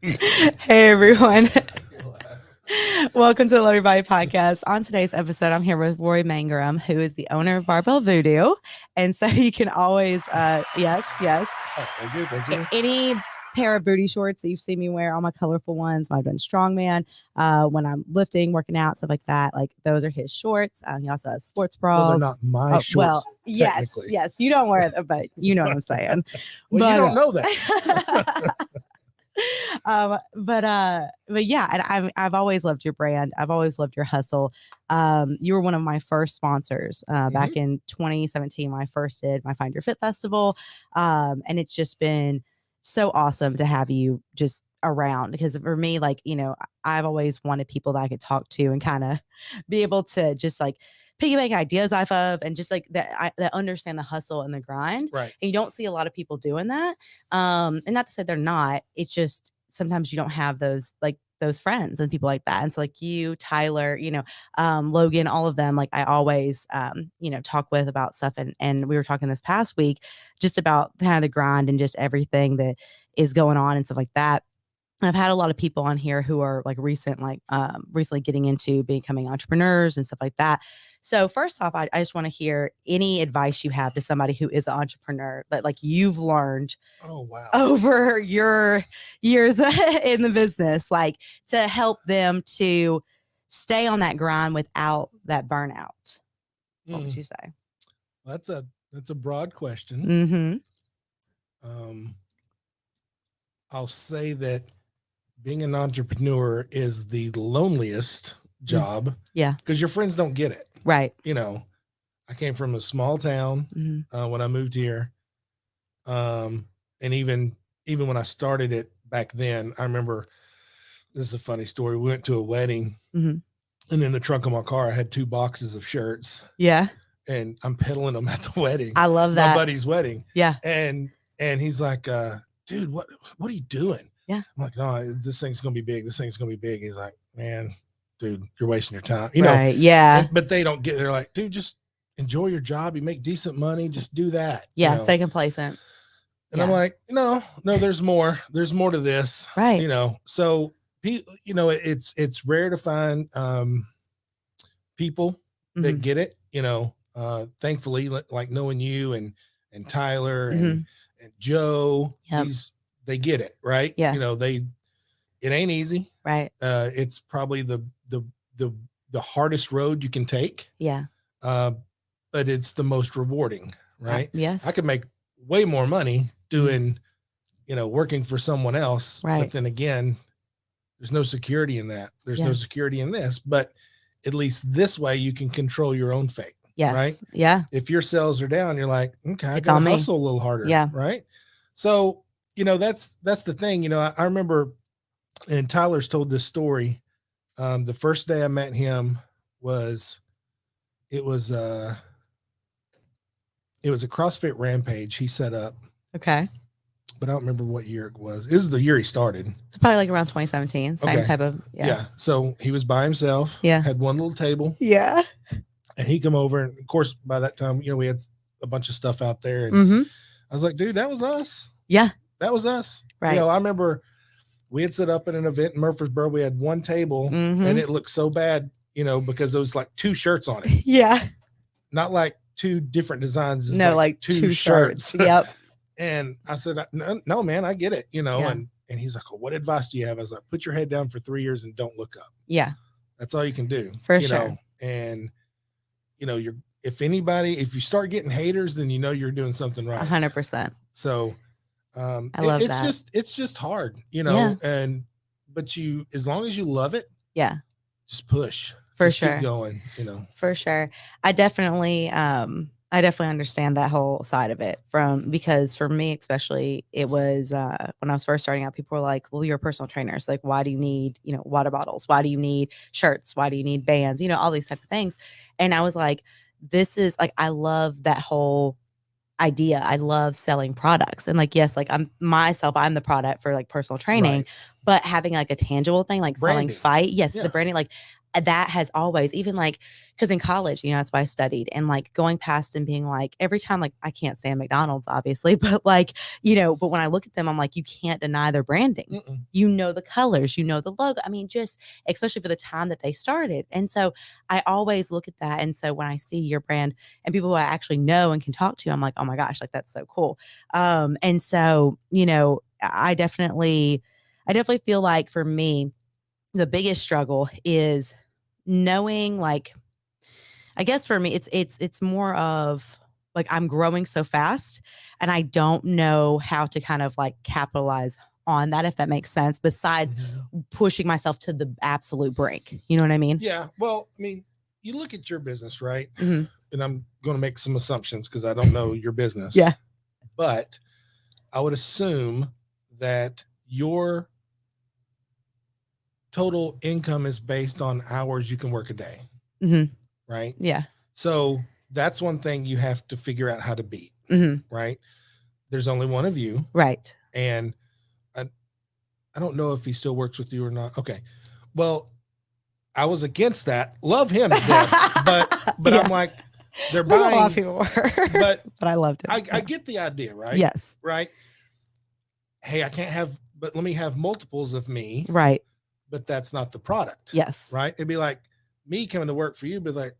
Hey everyone. Welcome to the LYB Podcast. On today's episode, I'm here with Roy Mangrum, who is the owner of Barbell VooDoo. And so you can always, yes. Oh, thank you. Any pair of booty shorts that you've seen me wear, all my colorful ones, I've done strongman, when I'm lifting, working out, stuff like that. Like those are his shorts. He also has sports bras. Well, they're not my shorts. Well, yes, you don't wear them, but you know what I'm saying. Well, you don't know that. But yeah, and I've always loved your brand. I've always loved your hustle. You were one of my first sponsors back in 2017 when I first did my Find Your Fit Festival. And it's just been so awesome to have you just around, because for me, like, you know, I've always wanted people that I could talk to and kind of be able to just like piggyback ideas off of, and just like that understand the hustle and the grind. Right. And you don't see a lot of people doing that. And not to say they're not, it's just sometimes you don't have those friends and people like that. And so like you, Tyler, you know, Logan, all of them, like I always, talk with about stuff. And we were talking this past week just about kind of the grind and just everything that is going on and stuff like that. I've had a lot of people on here who are like recently getting into becoming entrepreneurs and stuff like that. So first off, I just want to hear any advice you have to somebody who is an entrepreneur that like you've learned over your years in the business, like to help them to stay on that grind without that burnout. What would you say? That's a broad question. I'll say that being an entrepreneur is the loneliest job. Yeah. Because your friends don't get it. Right. You know, I came from a small town when I moved here. And even when I started it back then, I remember, this is a funny story. We went to a wedding and in the trunk of my car, I had 2 boxes of shirts. Yeah. And I'm peddling them at the wedding. I love that. My buddy's wedding. Yeah. And he's like, dude, what are you doing? Yeah. I'm like, no, this thing's going to be big. This thing's going to be big. He's like, man, dude, you're wasting your time. You know? Right. Yeah. But they don't get, they're like, dude, just enjoy your job. You make decent money. Just do that. Yeah. You know? Stay complacent. And I'm like, no, there's more. There's more to this. Right. You know, so, you know, it's rare to find people that get it, you know, thankfully, like knowing you and Tyler and Joe, they get it, right? Yeah. You know, it ain't easy. Right. It's probably the hardest road you can take. Yeah. But it's the most rewarding, right? Yes. I could make way more money doing, you know, working for someone else. Right. But then again, there's no security in that. There's no security in this, but at least this way you can control your own fate. Yes. Right. Yeah. If your sales are down, you're like, okay, I gotta hustle a little harder. Yeah. Right. So, you know, that's the thing. You know, I remember, and Tyler's told this story. The first day I met him was a CrossFit Rampage he set up. Okay. But I don't remember what year it was. This is the year he started. It's probably like around 2017. Same type of, yeah. So he was by himself. Yeah. Had one little table. Yeah. And he come over, and of course, by that time, you know, we had a bunch of stuff out there. And I was like, dude, that was us. Yeah. That was us. Right. You know, I remember we had set up at an event in Murfreesboro. We had one table and it looked so bad, you know, because there was like 2 shirts on it. Yeah. Not like 2 different designs. No, like 2 shirts. Yep. And I said, no, man, I get it. You know, Yeah. and he's like, well, what advice do you have? I was like, put your head down for 3 years and don't look up. Yeah. That's all you can do. For you sure. know? And, you know, if you start getting haters, then you know you're doing something right. 100%. So I love that. It's just hard, you know, but as long as you love it, just push. For just sure. Keep going, you know. For sure. I definitely understand that whole side of it because for me, especially, it was when I was first starting out, people were like, well, you're a personal trainer. So like, why do you need, you know, water bottles? Why do you need shirts? Why do you need bands? You know, all these type of things. And I was like, this is like, I love that whole idea. I love selling products. And like, yes, like I'm the product for like personal training, but having like a tangible thing, like branding. selling fight. Yes. The branding, like that has always, even like, because in college, that's why I studied, and like going past and being like, every time, like, I can't stand McDonald's, obviously, but like, but when I look at them, I'm like, you can't deny their branding. The colors, the logo. I mean, just especially for the time that they started. And so I always look at that. And so when I see your brand and people who I actually know and can talk to, I'm like, oh my gosh, like that's so cool. And so, I definitely feel like for me, the biggest struggle is knowing, like, I guess for me, it's more of like, I'm growing so fast and I don't know how to kind of like capitalize on that, if that makes sense, besides pushing myself to the absolute brink. You know what I mean? Yeah. Well, I mean, you look at your business, right? And I'm going to make some assumptions because I don't know your business. Yeah. But I would assume that your total income is based on hours you can work a day. Right? Yeah. So that's one thing you have to figure out how to beat. Right? There's only one of you. Right. And I don't know if he still works with you or not. Okay. Well, I was against that. Love him to death, but yeah. I'm like, they're buying. A lot of people were, but I loved him. I get the idea, right? Yes. Right. Hey, I can't have, but let me have multiples of me. Right. But that's not the product. Yes. Right. It'd be like me coming to work for you, but like,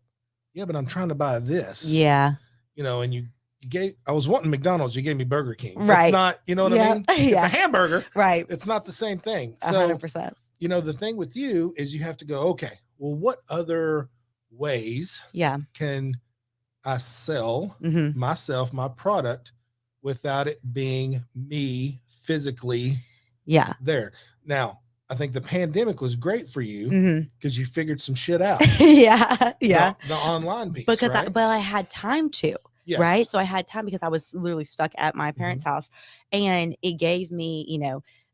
yeah, but I'm trying to buy this. Yeah. And you gave, I was wanting McDonald's, you gave me Burger King. Right. It's not, you know what I mean? It's a hamburger. Right. It's not the same thing. 100%. So, the thing with you is you have to go, okay, well, what other ways can I sell myself, my product, without it being me physically there? Now, I think the pandemic was great for you because you figured some shit out. Yeah. The online piece. Because right? I had time to. Yes. Right. So I had time because I was literally stuck at my parents' house, and it gave me,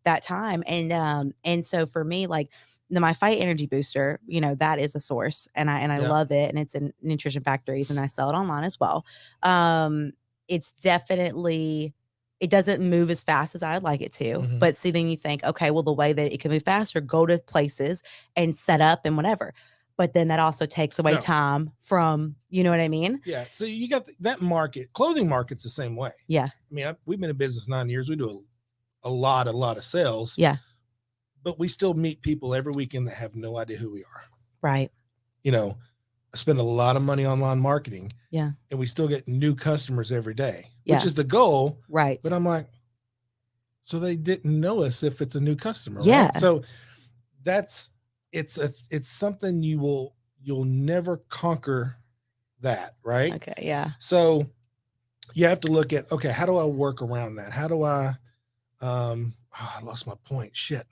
that time. And so for me, like my Fight Energy Booster, that is a source, and I love it. And it's in Nutrition Factories, and I sell it online as well. It's definitely, it doesn't move as fast as I'd like it to, but see, then you think, okay, well, the way that it can move faster, go to places and set up and whatever. But then that also takes away time from, you know what I mean? Yeah. So you got that market, clothing market's the same way. Yeah. I mean, we've been in business 9 years. We do a lot of sales. Yeah. But we still meet people every weekend that have no idea who we are. Right. I spend a lot of money online marketing. Yeah. And we still get new customers every day, which is the goal. Right. But I'm like, so they didn't know us if it's a new customer. Yeah. Right? So it's something you'll never conquer that. Right. Okay. Yeah. So you have to look at, okay, how do I work around that? How do I, I lost my point. Shit.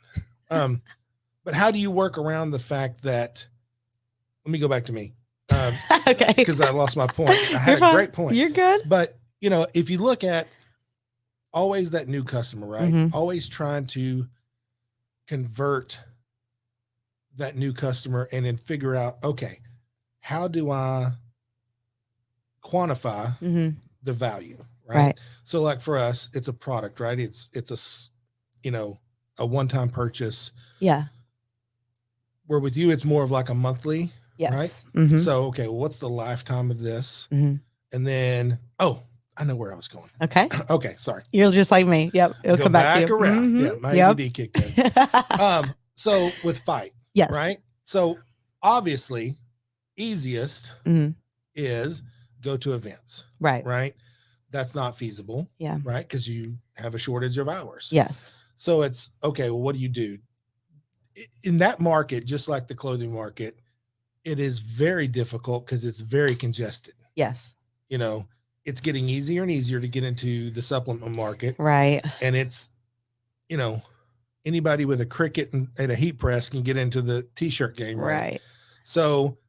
But how do you work around the fact that, let me go back to me. Okay. Because I lost my point. I had a great point. You're good. But, if you look at always that new customer, right? Always trying to convert that new customer and then figure out, okay, how do I quantify the value, right? So like for us, it's a product, right? It's a one-time purchase. Yeah. Where with you, it's more of like a monthly, yes. Right? So, okay, well, what's the lifetime of this? And then, I know where I was going. Okay. Okay. Sorry. You're just like me. Yep. It'll come back to you. Around. Yeah. My ADD kicked in. So with Fight. Yes. Right. So obviously easiest is go to events. Right. Right. That's not feasible. Yeah. Right. Because you have a shortage of hours. Yes. So it's okay. Well, what do you do in that market? Just like the clothing market, it is very difficult because it's very congested. Yes. It's getting easier and easier to get into the supplement market. Right. And it's, anybody with a Cricut and a heat press can get into the t-shirt game. Right. So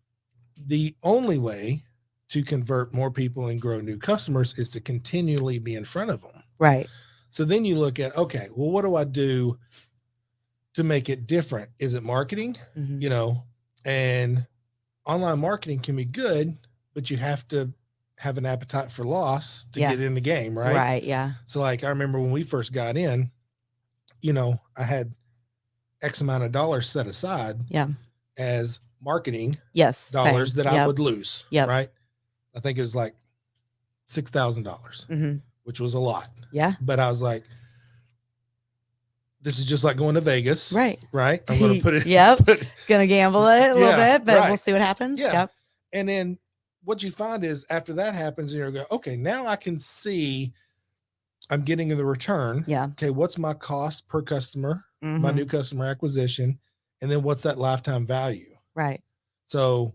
the only way to convert more people and grow new customers is to continually be in front of them. Right. So then you look at, okay, well, what do I do to make it different? Is it marketing? And online marketing can be good, but you have to have an appetite for loss to get in the game. Right. Right. Yeah. So like, I remember when we first got in, I had X amount of dollars set aside as marketing dollars that I would lose. Yep. Right. I think it was like $6,000, which was a lot. Yeah. But I was like, this is just like going to Vegas. Right. Right. I'm going to put it. Gonna gamble it a little bit, but we'll see what happens. Yeah. Yep. And then what you find is after that happens, you're going, okay, now I can see I'm getting the return. Yeah. Okay. What's my cost per customer, my new customer acquisition, and then what's that lifetime value? Right. So,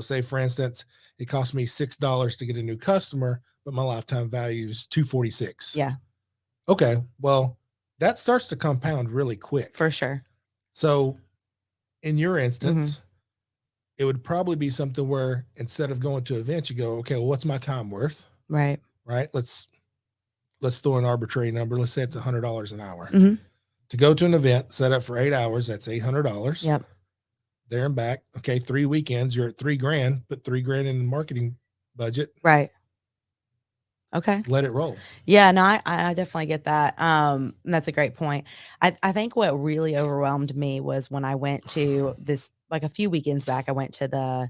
say for instance, it cost me $6 to get a new customer, but my lifetime value is $246. Yeah. Okay. Well, that starts to compound really quick. For sure. So in your instance, it would probably be something where instead of going to events, you go, okay, well, what's my time worth? Right. Right. Let's throw an arbitrary number. Let's say it's $100 an hour to go to an event, set up for 8 hours. That's $800. Yep. There and back. Okay. 3 weekends, you're at $3,000, put $3,000 in the marketing budget. Right. Okay. Let it roll. Yeah, no, I definitely get that. That's a great point. I think what really overwhelmed me was when I went to this, like a few weekends back, I went to the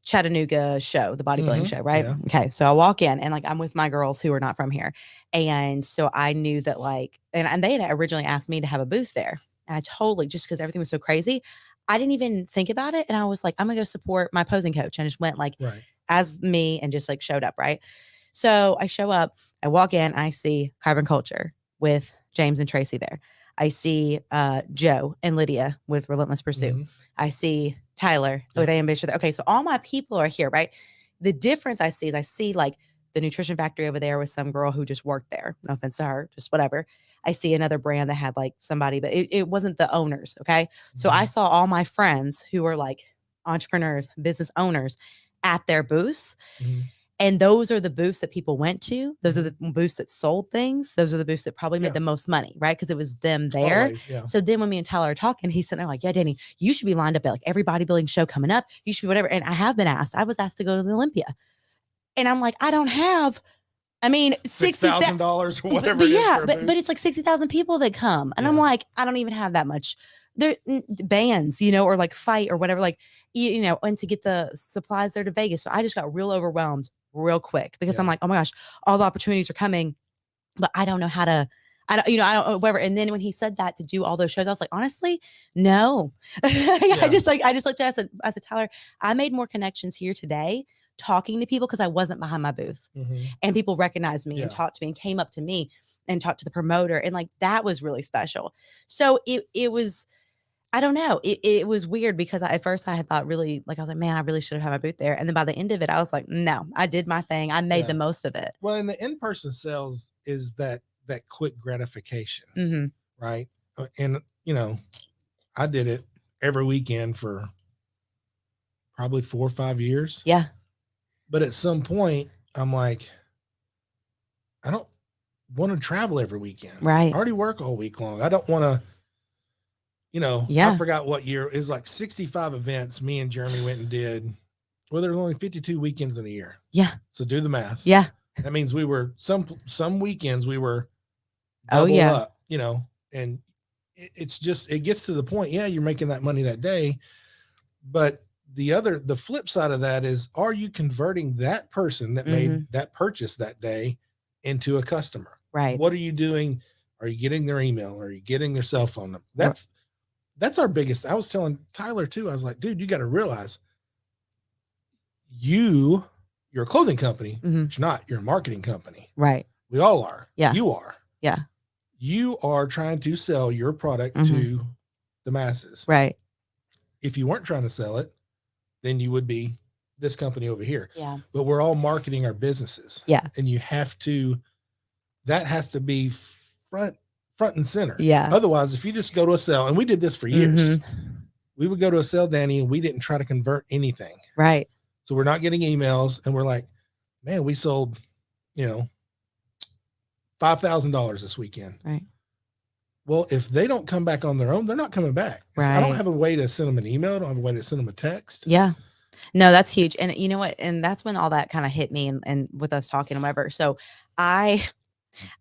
Chattanooga show, the bodybuilding show, right? Yeah. Okay. So I walk in and like, I'm with my girls who are not from here. And so I knew that like, and they had originally asked me to have a booth there. And I totally, just because everything was so crazy, I didn't even think about it. And I was like, I'm gonna go support my posing coach. And I just went like as me and just like showed up. Right. So I show up, I walk in, I see Carbon Culture with James and Tracy there. I see Joe and Lydia with Relentless Pursuit. I see Tyler with Ambition. Okay, so all my people are here, right? The difference I see is I see like the Nutrition Factory over there with some girl who just worked there. No offense to her, just whatever. I see another brand that had like somebody, but it wasn't the owners, okay? So I saw all my friends who were like entrepreneurs, business owners at their booths. And those are the booths that people went to. Those are the booths that sold things. Those are the booths that probably made the most money, right? Because it was them there. Always, So then when me and Tyler are talking, he's sitting there like, yeah, Danny, you should be lined up at like every bodybuilding show coming up. You should be whatever. And I have been asked. I was asked to go to the Olympia. And I'm like, I don't have, I mean, $6,000 or whatever. But it's like 60,000 people that come. And I'm like, I don't even have that much. They're bands, or like fight or whatever, like, and to get the supplies there to Vegas. So I just got real overwhelmed real quick because I'm like, oh my gosh, all the opportunities are coming, but I don't know how to, I don't know, whatever. And then when he said that to do all those shows, I was like, honestly, no. I just looked at it, I said, Tyler, I made more connections here today talking to people because I wasn't behind my booth and people recognized me and talked to me and came up to me and talked to the promoter. And like, that was really special. So it was, I don't know. It was weird because at first I had thought really, like, I was like, man, I really should have had my booth there. And then by the end of it, I was like, no, I did my thing. I made the most of it. Well, and the in-person sales is that quick gratification, right? And, I did it every weekend for probably 4 or 5 years. Yeah. But at some point, I'm like, I don't want to travel every weekend. Right. I already work all week long. I don't want to. I forgot what year. It was like 65 events me and Jeremy went and did. Well, there were only 52 weekends in a year. Yeah. So do the math. Yeah. That means we were some weekends we were double up, and it's just, it gets to the point. Yeah. You're making that money that day. But the flip side of that is, are you converting that person that made that purchase that day into a customer? Right. What are you doing? Are you getting their email? Are you getting their cell phone number? That's our biggest. I was telling Tyler too. I was like, dude, you got to realize you're a clothing company. It's not, you're a marketing company. Right. We all are. Yeah. You are. Yeah. You are trying to sell your product to the masses. Right. If you weren't trying to sell it, then you would be this company over here. Yeah. But we're all marketing our businesses. Yeah. And that has to be front and center. Yeah. Otherwise, if you just go to a sale, and we did this for years, we would go to a sale, Danny, and we didn't try to convert anything. Right. So we're not getting emails, and we're like, man, we sold, $5,000 this weekend. Right. Well, if they don't come back on their own, they're not coming back. Right. I don't have a way to send them an email. I don't have a way to send them a text. Yeah. No, that's huge. And you know what? And that's when all that kind of hit me and with us talking and whatever. So I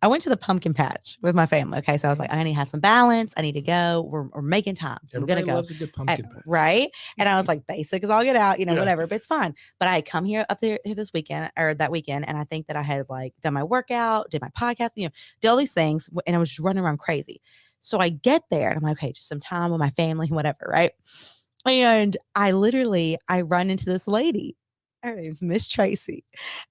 I went to the pumpkin patch with my family. Okay. So I was like, I need to have some balance. I need to go. We're making time. Everybody I'm going to go. loves a good pumpkin patch. Right. And I was like, basic as all get out, Yeah. whatever, but it's fine. But I had come up there this weekend or that weekend. And I think that I had like done my workout, did my podcast, did all these things. And I was just running around crazy. So I get there and I'm like, okay, just some time with my family, whatever. Right. And I run into this lady. Her name's Miss Tracy.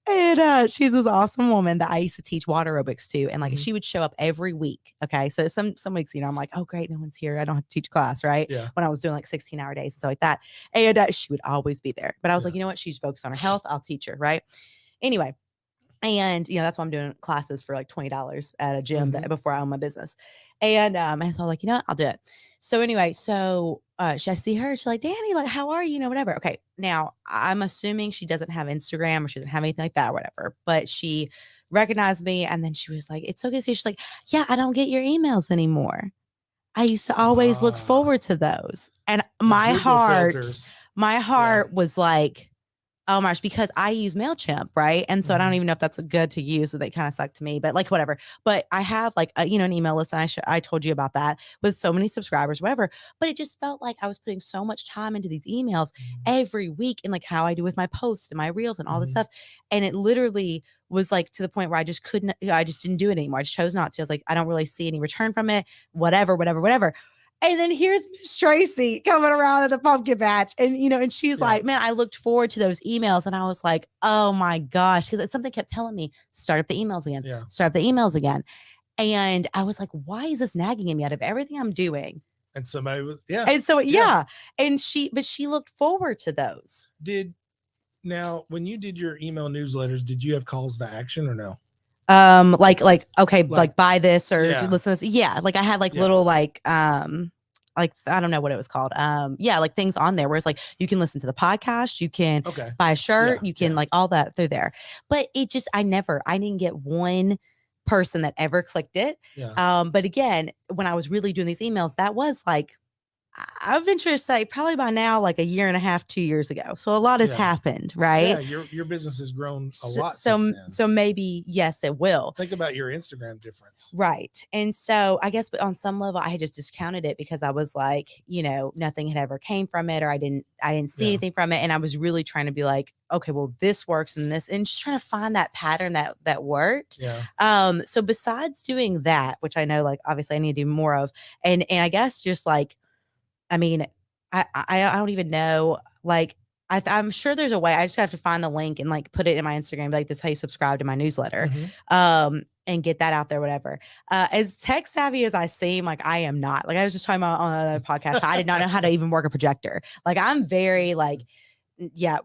And she's this awesome woman that I used to teach water aerobics to. And like she would show up every week. Okay. So some weeks, I'm like, oh great, no one's here. I don't have to teach class, right? Yeah. When I was doing like 16-hour days and stuff like that. And she would always be there. But I was like, you know what? She's focused on her health. I'll teach her, right? Anyway. And that's why I'm doing classes for like $20 at a gym before I own my business. And so I'm like, I'll do it. So anyway, I see her, she's like, Danny, like, how are you? Whatever. Okay. Now I'm assuming she doesn't have Instagram or she doesn't have anything like that or whatever, but she recognized me. And then she was like, it's okay. So she's like, yeah, I don't get your emails anymore. I used to always look forward to those. And my heart was like, oh my gosh, because I use MailChimp, right? And so I don't even know if that's good to use. So they kind of suck to me, but like whatever. But I have like, an email list. And I told you about that with so many subscribers, whatever. But it just felt like I was putting so much time into these emails every week and like how I do with my posts and my reels and all this stuff. And it literally was like to the point where I just didn't do it anymore. I just chose not to. I was like, I don't really see any return from it, whatever. And then here's Miss Tracy coming around at the pumpkin patch. And, and she's like, man, I looked forward to those emails. And I was like, oh my gosh. Because something kept telling me, start up the emails again. Yeah. Start up the emails again. And I was like, why is this nagging at me out of everything I'm doing? And somebody was, yeah. And so, And she looked forward to those. Now, when you did your email newsletters, did you have calls to action or no? Okay, like buy this or listen to this. Yeah. Like I had like little like I don't know what it was called. Like things on there where it's like you can listen to the podcast, you can buy a shirt, you can like all that through there. But it just I didn't get one person that ever clicked it. Yeah. But again, when I was really doing these emails, that was like I've ventured to say probably by now, like a year and a half, 2 years ago. So a lot has happened, right? Yeah, your business has grown a lot. So maybe, yes, it will. Think about your Instagram difference. Right. And so I guess on some level, I had just discounted it because I was like, nothing had ever came from it or I didn't see anything from it. And I was really trying to be like, okay, well, this works and just trying to find that pattern that worked. Yeah. So besides doing that, which I know, like, obviously I need to do more of, and I guess just like, I mean, I don't even know. Like, I'm sure there's a way. I just have to find the link and like put it in my Instagram. Like, this is how you subscribe to my newsletter, and get that out there. Whatever. As tech savvy as I seem, like I am not. Like I was just talking about on another podcast. I did not know how to even work a projector. Like I'm very like,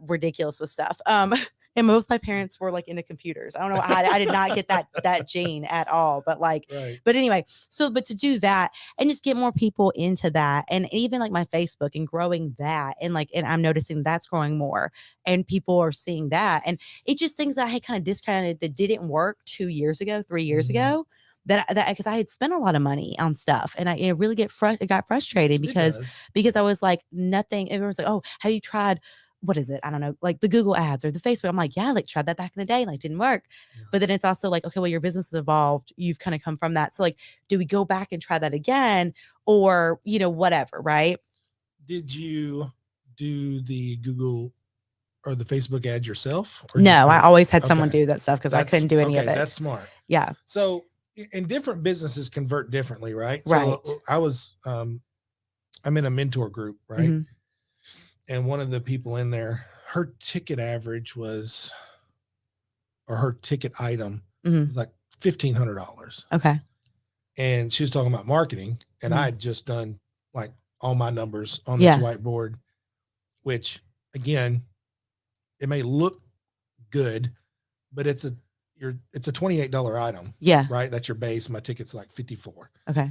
ridiculous with stuff. And both my parents were like into computers. I don't know. I did not get that gene at all. But like, but anyway, but to do that and just get more people into that, and even like my Facebook and growing that, and I'm noticing that's growing more, and people are seeing that, and it's just things that I had kind of discounted that didn't work 2 years ago, 3 years ago. That because I had spent a lot of money on stuff, and I really got frustrated because I was like nothing. Everyone's like, oh, have you tried? What is it? I don't know, like the Google ads or the Facebook. I'm like, I tried that back in the day, like didn't work. Yeah. But then it's also like, okay, well, your business has evolved. You've kind of come from that. So like, do we go back and try that again, or whatever, right? Did you do the Google or the Facebook ads yourself? No, I always had someone do that stuff because I couldn't do any of it. That's smart. Yeah. So, and different businesses convert differently, right? Right. So I'm in a mentor group, right? Mm-hmm. And one of the people in there, her ticket average was, or her ticket item was like $1,500. Okay. And she was talking about marketing, and I had just done like all my numbers on this whiteboard, which again, it may look good, but it's a $28 item. Yeah. Right. That's your base. My ticket's like $54. Okay.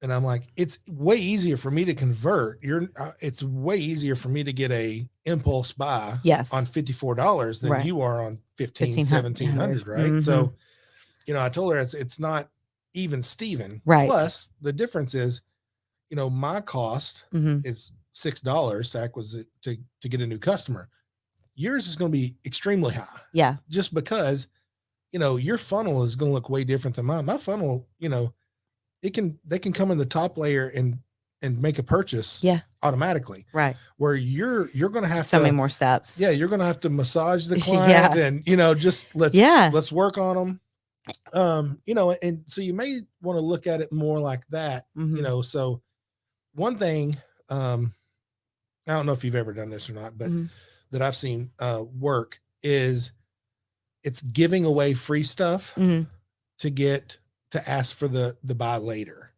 And I'm like, it's way easier for me to convert. It's way easier for me to get a impulse buy on $54 than you are on $1,700, right? Mm-hmm. So, I told her it's not even Steven. Right. Plus the difference is, my cost is $6 to get a new customer. Yours is going to be extremely high. Yeah. Just because your funnel is going to look way different than mine. My funnel, they can come in the top layer and make a purchase automatically. Right. Where you're going to have so many more steps. Yeah. You're going to have to massage the client and, just let's work on them. And so you may want to look at it more like that, so one thing, I don't know if you've ever done this or not, but that I've seen work is it's giving away free stuff to ask for the buy later.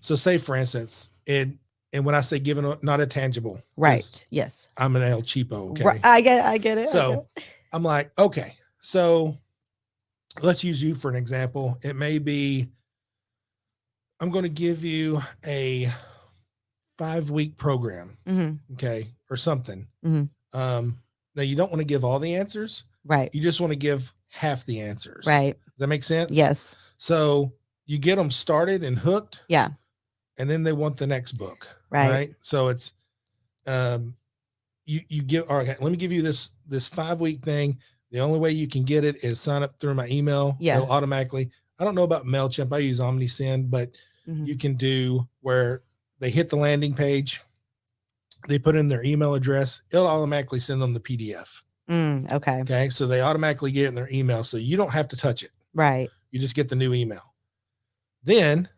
So say for instance, and when I say giving, not a tangible, right? Yes, I'm an El Cheapo. Okay, right. I get it. So I'm like, okay, so let's use you for an example. It may be, I'm going to give you a 5-week program, okay, or something. Now you don't want to give all the answers, right? You just want to give half the answers, right? Does that make sense? Yes. So you get them started and hooked, and then they want the next book, right? So it's, you give, all right, let me give you this 5-week thing. The only way you can get it is sign up through my email. It'll automatically. I don't know about MailChimp. I use OmniSend, but you can do where they hit the landing page, they put in their email address, it'll automatically send them the PDF. Okay. Okay. So they automatically get it in their email. So you don't have to touch it. Right. You just get the new email. Then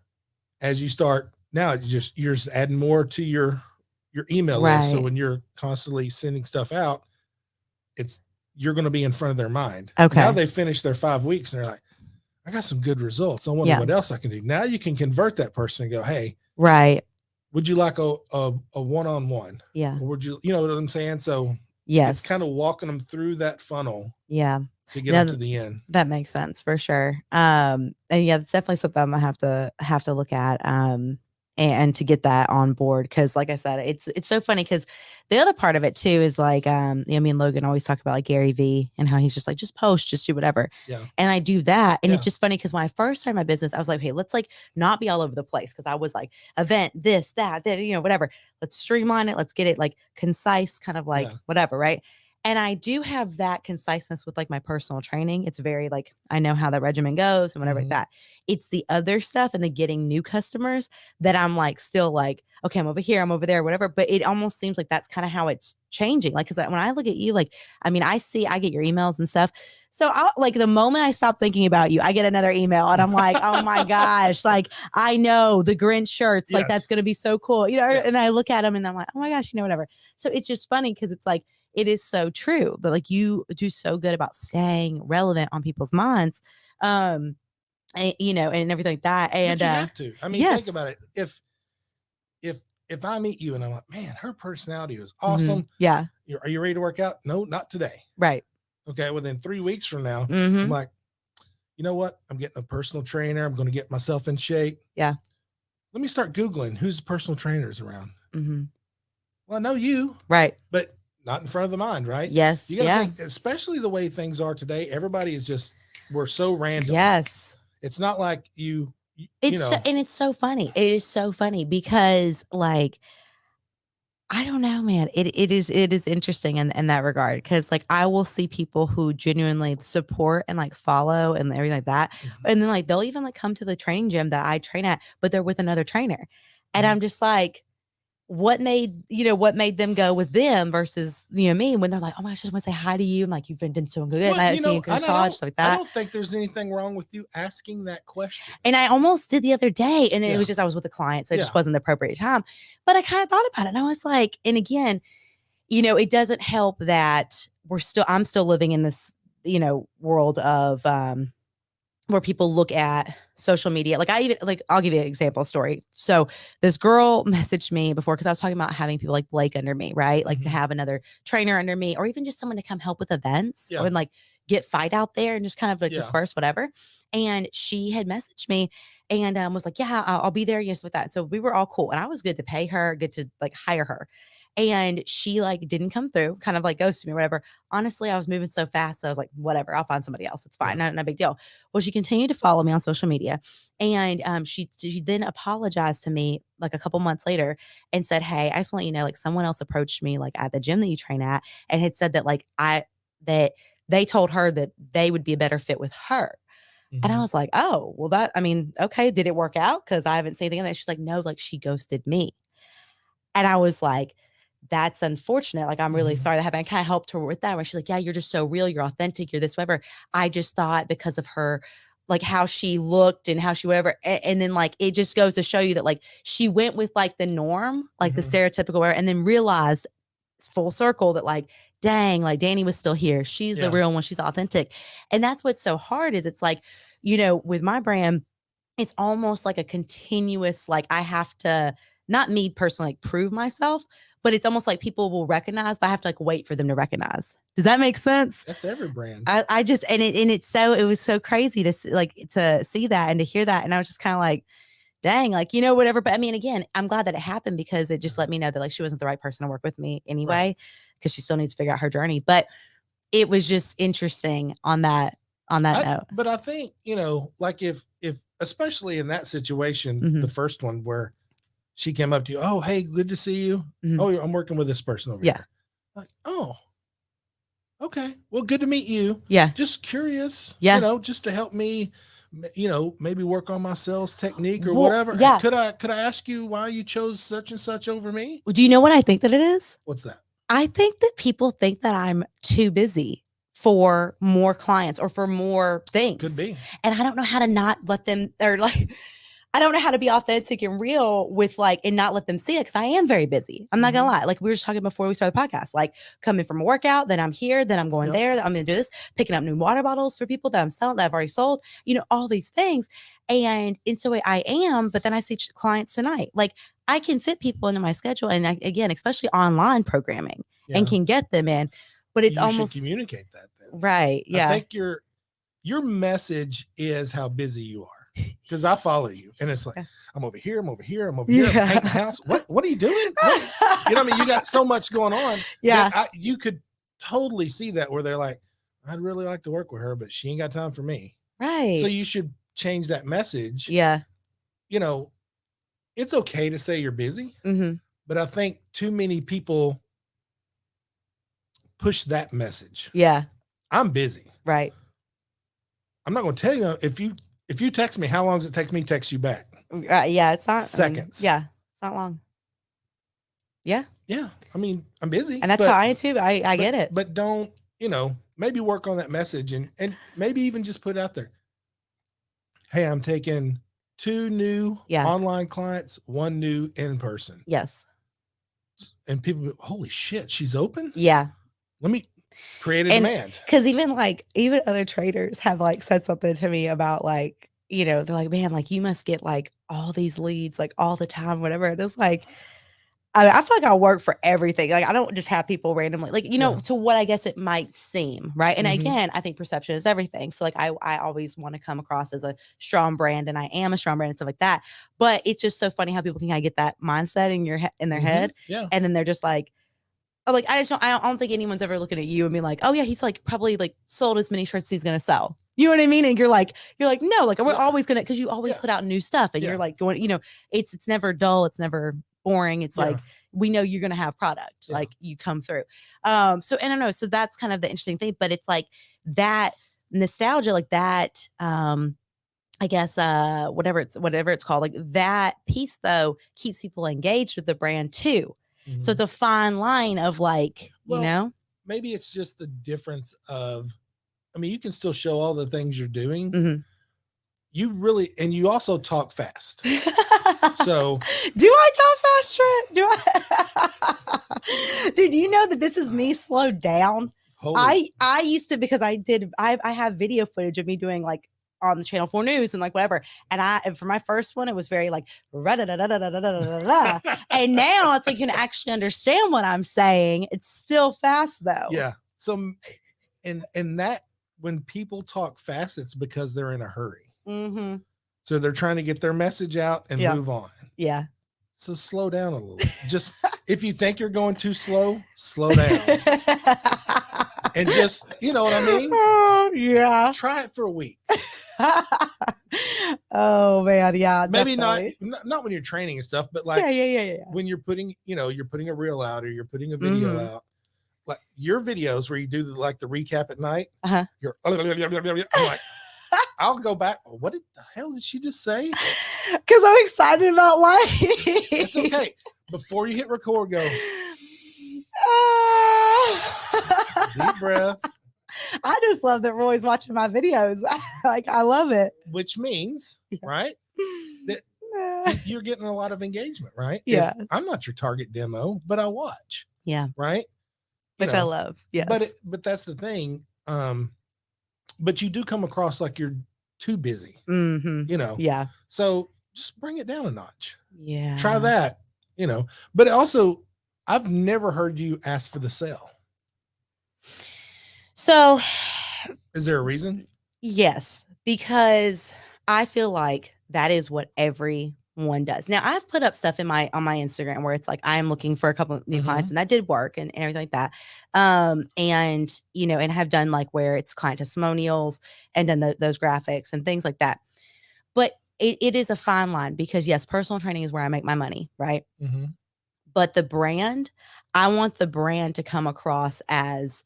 as you start, now you're just adding more to your email list. So when you're constantly sending stuff out, you're going to be in front of their mind. Okay. Now they finish their 5 weeks and they're like, I got some good results. I wonder what else I can do. Now you can convert that person and go, hey, would you like a one-on-one? Yeah. Or would you know what I'm saying? So yes, it's kind of walking them through that funnel. Yeah. To get them to the end. That makes sense for sure. And it's definitely something I'm gonna have to look at. And to get that on board. Cause like I said, it's so funny. Cause the other part of it too is like, me and Logan always talk about like Gary V and how he's just like, just post, just do whatever. Yeah. And I do that. And it's just funny. Cause when I first started my business, I was like, hey, let's like not be all over the place. Cause I was like event, this, that, whatever. Let's streamline it. Let's get it like concise, kind of like whatever. Right. And I do have that conciseness with like my personal training. It's very like, I know how the regimen goes and whatever like that. It's the other stuff and the getting new customers that I'm like, still like, okay, I'm over here, I'm over there, whatever. But it almost seems like that's kind of how it's changing. Like, cause when I look at you, like, I mean, I get your emails and stuff. So I'll like the moment I stop thinking about you, I get another email and I'm like, oh my gosh, like I know the Grinch shirts, like that's going to be so cool. And I look at them and I'm like, oh my gosh, whatever. So it's just funny. Cause it's like, it is so true that like you do so good about staying relevant on people's minds, and, and everything like that. And but you have to. I mean, think about it. If I meet you and I'm like, man, her personality was awesome. Yeah. Are you ready to work out? No, not today. Right. Okay. Within 3 weeks from now, I'm like, you know what? I'm getting a personal trainer. I'm going to get myself in shape. Yeah. Let me start Googling who's the personal trainers around. Well, I know you. Right. But not in front of the mind, right? Yes. You gotta think, especially the way things are today, everybody is just, we're so random. Yes. It's not like and it's so funny. It is so funny because like, I don't know, man. It is interesting in that regard. Cause like I will see people who genuinely support and like follow and everything like that. And then like, they'll even like come to the training gym that I train at, but they're with another trainer. And I'm just like, what made them go with them versus me when they're like, oh my gosh, I just want to say hi to you and like you've been doing so good. Well, I see you in college, stuff like that. I don't think there's anything wrong with you asking that question. And I almost did the other day, and then it was just I was with a client, so it just wasn't the appropriate time. But I kind of thought about it, and I was like, and again, it doesn't help that I'm still living in this world of where people look at social media. Like I'll give you an example story. So this girl messaged me before, cause I was talking about having people like Blake under me, right? Like to have another trainer under me, or even just someone to come help with events or like get fight out there and just kind of like disperse whatever. And she had messaged me and was like, yeah, I'll be there. Yes. With that. So we were all cool. And I was good to pay her, good to like hire her. And she like didn't come through, kind of like ghosted me or whatever. Honestly, I was moving so fast. So I was like, whatever, I'll find somebody else. It's fine. No big deal. Well, she continued to follow me on social media. And she then apologized to me like a couple months later and said, hey, I just want to let you know, like someone else approached me like at the gym that you train at and had said that like that they told her that they would be a better fit with her. And I was like, oh, well, okay, did it work out? Because I haven't seen anything of that. She's like, no, like she ghosted me. And I was like, that's unfortunate. Like, I'm really sorry that happened. I kind of helped her with that. Where she's like, yeah, you're just so real. You're authentic. You're this, whatever. I just thought because of her, like how she looked and how she whatever. And then like, it just goes to show you that like she went with like the norm, like the stereotypical whatever, and then realized full circle that like, dang, like Danny was still here. She's the real one. She's authentic. And that's what's so hard is it's like, with my brand, it's almost like a continuous, like I have to, not me personally, like prove myself, but it's almost like people will recognize, but I have to like wait for them to recognize. Does that make sense? That's every brand. I just, it was so crazy to see that and to hear that. And I was just kind of like, dang, like, whatever. But I mean, again, I'm glad that it happened because it just let me know that like she wasn't the right person to work with me anyway, because she still needs to figure out her journey. But it was just interesting on that note. But I think, like if especially in that situation, the first one where she came up to you, oh, hey, good to see you. Oh, I'm working with this person over here. Like, oh, okay. Well, good to meet you. Yeah. Just curious, just to help me, maybe work on my sales technique or whatever. Yeah. Could I ask you why you chose such and such over me? Do you know what I think that it is? What's that? I think that people think that I'm too busy for more clients or for more things. Could be. And I don't know how to not let them, or like, I don't know how to be authentic and real with like, and not let them see it. Cause I am very busy. I'm not gonna lie. Like we were just talking before we started the podcast, like coming from a workout, then I'm here, then I'm going there, I'm going to do this, picking up new water bottles for people that I'm selling, that I've already sold, all these things. And in so way I am, but then I see clients tonight. Like I can fit people into my schedule. And again, especially online programming and can get them in, but it's almost communicate that then. Right. Yeah. I think your message is how busy you are. Because I follow you, and it's like I'm over here, I'm over here, I'm over here, I'm painting the house. What are you doing? What? I mean, you got so much going on. Yeah, you could totally see that where they're like, I'd really like to work with her, but she ain't got time for me. Right. So you should change that message. Yeah. It's okay to say you're busy, but I think too many people push that message. Yeah. I'm busy. Right. I'm not going to tell you if you text me, how long does it take me to text you back? Yeah, it's not seconds. It's not long. Yeah. Yeah. I mean, I'm busy. And that's how I am too. I get it. But don't, maybe work on that message and maybe even just put it out there. Hey, I'm taking 2 new online clients, 1 new in person. Yes. And people go, holy shit, she's open? Yeah. Let me create a demand. Because even other traders have like said something to me about like, they're like, man, like you must get like all these leads like all the time, whatever. And it's like, I feel like I work for everything. Like I don't just have people randomly, like, to what I guess it might seem, right? And again, I think perception is everything. So like I always want to come across as a strong brand, and I am a strong brand and stuff like that. But it's just so funny how people can kind of get that mindset in their head. Yeah. And then they're just like, oh, like I don't think anyone's ever looking at you and being like, oh yeah, he's like probably like sold as many shirts as he's gonna sell. You know what I mean? And you're like, no, like we're always gonna, because you always put out new stuff, and you're like going, it's never dull, it's never boring. It's like we know you're gonna have product, like you come through. So and I don't know, so that's kind of the interesting thing, but it's like that nostalgia, like that, I guess whatever it's called, like that piece though keeps people engaged with the brand too. So it's a fine line of like, maybe it's just the difference of, I mean, you can still show all the things you're doing. You really, and you also talk fast. So do I talk fast, Trent? Do I? Dude, you know that this is me slowed down. I used to, because I have video footage of me doing like on the Channel 4 News and like whatever. And for my first one, it was very like, and now it's like you can actually understand what I'm saying. It's still fast though. Yeah. So, and that when people talk fast, it's because they're in a hurry. So they're trying to get their message out and move on. Yeah. So slow down a little. Just if you think you're going too slow, slow down. And just, you know what I mean? Yeah. Try it for a week. Oh man, yeah. Maybe definitely. not when you're training and stuff, but like yeah. when you're putting a reel out or you're putting a video out, like your videos where you do like the recap at night. You're I'm like, I'll go back. What the hell did she just say? Because I'm excited about life. It's okay. Before you hit record, go deep breath. I just love that Roy's watching my videos. Like, I love it. Which means, right, that you're getting a lot of engagement, right? Yeah. I'm not your target demo, but I watch. Yeah. Right. Which I love. Yes. But that's the thing. But you do come across like you're too busy. Yeah. So just bring it down a notch. Yeah. Try that, but also I've never heard you ask for the sale. So is there a reason? Yes, because I feel like that is what everyone does. Now, I've put up stuff on my Instagram where it's like, I am looking for a couple of new clients, and that did work and everything like that. And have done like where it's client testimonials and done those graphics and things like that. But it is a fine line because yes, personal training is where I make my money. Right. But the brand, I want the brand to come across as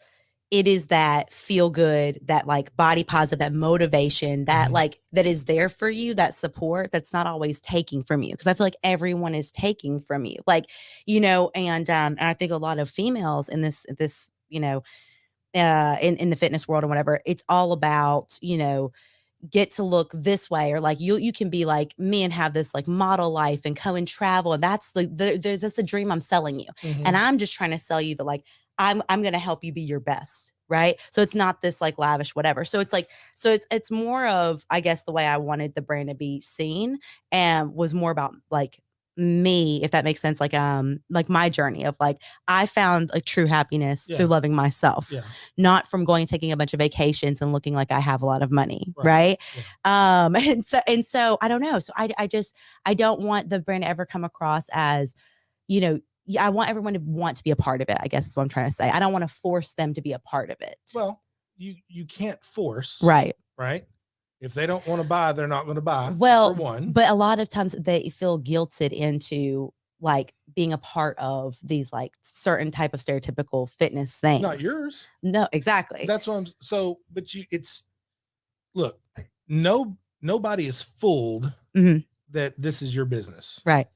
it is that feel good, that like body positive, that motivation, that like that is there for you, that support that's not always taking from you. Cause I feel like everyone is taking from you, like, and I think a lot of females in this, in the fitness world or whatever, it's all about, get to look this way, or like you can be like me and have this like model life and come and travel. And that's that's the dream I'm selling you. And I'm just trying to sell you the like, I'm going to help you be your best. Right. So it's not this like lavish, whatever. So it's like, it's more of, I guess, the way I wanted the brand to be seen, and was more about like me, if that makes sense. Like my journey of like, I found a true happiness through loving myself, not from going and taking a bunch of vacations and looking like I have a lot of money. Right. And so I don't know. So I don't want the brand to ever come across as, I want everyone to want to be a part of it. I guess is what I'm trying to say. I don't want to force them to be a part of it. Well, you can't force. Right. If they don't want to buy, they're not going to buy. Well, for one. But a lot of times they feel guilted into like being a part of these like certain type of stereotypical fitness things. Not yours. No, exactly. That's what I'm but look, nobody is fooled that this is your business. Right.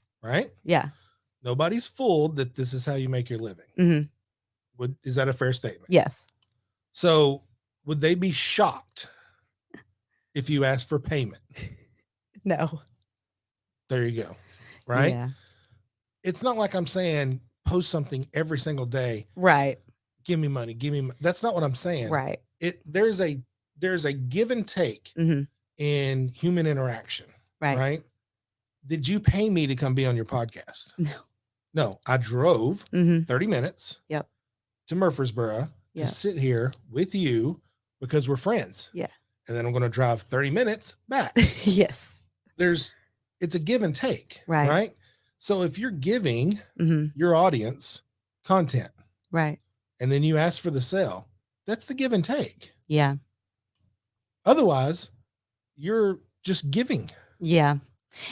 Yeah. Nobody's fooled that this is how you make your living. Is that a fair statement? Yes. So would they be shocked if you asked for payment? No. There you go. Right. Yeah. It's not like I'm saying post something every single day. Right. Give me money. That's not what I'm saying. Right. There's a give and take in human interaction. Right. Did you pay me to come be on your podcast? No, I drove 30 minutes to Murfreesboro to sit here with you because we're friends. Yeah. And then I'm going to drive 30 minutes back. Yes. It's a give and take. Right. So if you're giving your audience content. Right. And then you ask for the sale, that's the give and take. Yeah. Otherwise, you're just giving. Yeah.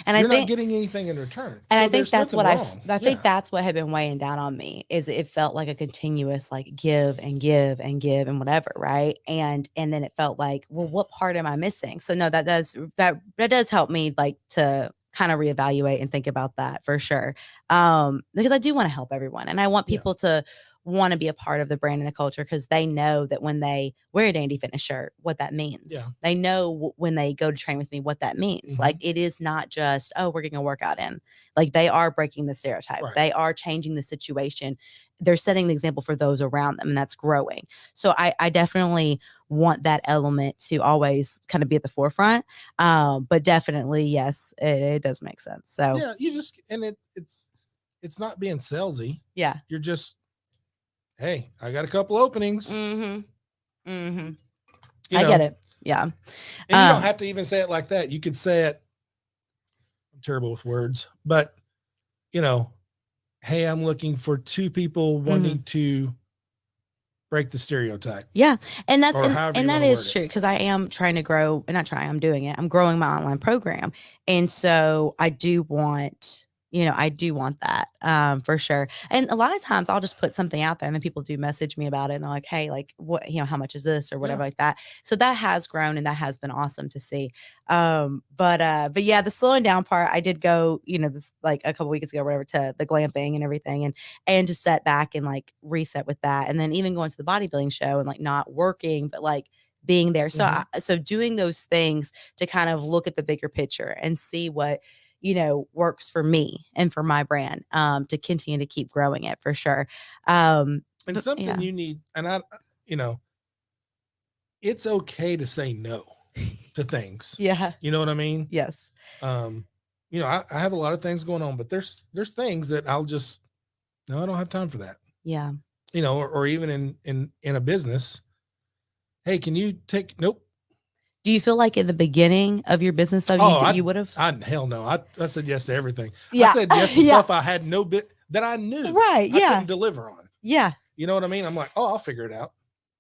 And you're not getting anything in return. And so I think that's what I think that's what had been weighing down on me, is it felt like a continuous like give and give and give and whatever. Right. And then it felt like, well, what part am I missing? So no, that does help me like to kind of reevaluate and think about that for sure. Because I do want to help everyone, and I want people to want to be a part of the brand and the culture, because they know that when they wear a Dandy Fitness shirt, what that means. Yeah. They know when they go to train with me, what that means. Like, it is not just, oh, we're getting a workout in. Like, they are breaking the stereotype. Right. They are changing the situation. They're setting the example for those around them, and that's growing. So I definitely want that element to always kind of be at the forefront. But definitely, yes, it does make sense. So yeah, you just, and it's not being salesy. Yeah. You're just, hey, I got a couple openings. I get it. Yeah. And you don't have to even say it like that. You could say it, I'm terrible with words, but hey, I'm looking for 2 people wanting to break the stereotype. Yeah. And that's, and that is true. Cause I am trying to grow, and I'm doing it. I'm growing my online program. And so I do want I do want that, for sure. And a lot of times I'll just put something out there and then people do message me about it and they're like, hey, like what, how much is this or whatever like that. So that has grown and that has been awesome to see. But yeah, the slowing down part, I did go, this like a couple weeks ago, whatever, to the glamping and everything and to set back and like reset with that. And then even going to the bodybuilding show and like not working, but like being there. So, so doing those things to kind of look at the bigger picture and see what, works for me and for my brand, to continue to keep growing it for sure. And something you need, and it's okay to say no to things. Yeah. You know what I mean? Yes. I have a lot of things going on, but there's things that I'll just, no, I don't have time for that. Yeah. Or even in a business, hey, can you take, nope. Do you feel like at the beginning of your business though, you would have? Hell no. I said yes to everything. Yeah. I said yes to stuff I had no bit that I knew. Right. Yeah. I couldn't deliver on. Yeah. You know what I mean? I'm like, oh, I'll figure it out.